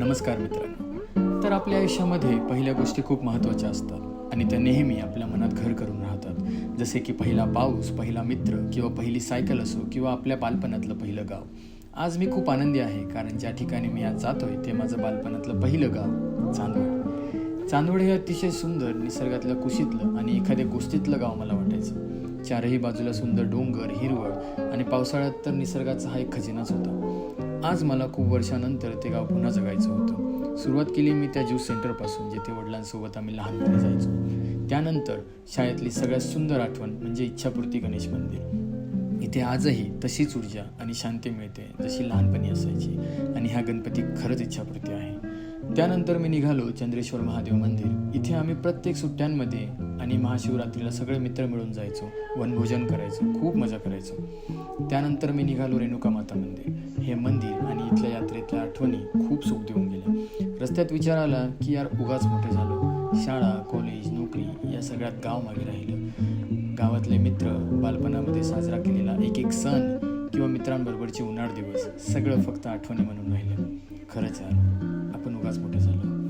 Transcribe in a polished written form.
नमस्कार मित्रांनो. तर आपल्या आयुष्यामध्ये पहिल्या गोष्टी खूप महत्त्वाच्या असतात आणि त्या नेहमी आपल्या मनात घर करून राहतात. जसे की पहिला पाऊस, पहिला मित्र किंवा पहिली सायकल असो किंवा आपल्या बालपणातलं पहिलं गाव. आज मी खूप आनंदी आहे कारण ज्या ठिकाणी मी आज जातोय ते माझं बालपणातलं पहिलं गाव चांदवड. चांदवड हे अतिशय सुंदर, निसर्गातल्या कुशीतलं आणि एखाद्या गोष्टीतलं गाव मला वाटायचं. चारही बाजूला सुंदर डोंगर, हिरवळ आणि पावसाळ्यात तर निसर्गाचा हा एक खजिनाच होता. आज मला खूप वर्षानंतर ते गाव पुन्हा जगायचं होतं. सुरुवात केली मी त्या ज्यूस सेंटरपासून, जिथे वडिलांसोबत आम्ही लहानपणी जायचो. त्यानंतर शाळेतली सगळ्यात सुंदर आठवण म्हणजे इच्छापूर्ती गणेश मंदिर. इथे आजही तशीच ऊर्जा आणि शांती मिळते जशी लहानपणी असायची आणि हा गणपती खरंच इच्छापूर्ती आहे. त्यानंतर मी निघालो चंद्रेश्वर महादेव मंदिर. इथे आम्ही प्रत्येक सुट्ट्यांमध्ये आणि महाशिवरात्रीला सगळे मित्र मिळून जायचो, वनभोजन करायचो, खूप मजा करायचो. त्यानंतर मी निघालो रेणुका माता मंदिर. हे मंदिर आणि इथल्या यात्रेतल्या आठवणी खूप सुख देऊन गेल्या. रस्त्यात विचार आला की यार उगाच मोठे झालो. शाळा, कॉलेज, नोकरी या सगळ्यात गाव मागे राहिलं. गावातले मित्र, बालपणामध्ये साजरा केलेला एक एक सण किंवा मित्रांबरोबरचे उन्हाळ दिवस सगळं फक्त आठवणी म्हणून राहिलं. खरंच यार, आपण उगाच मोठे झालो.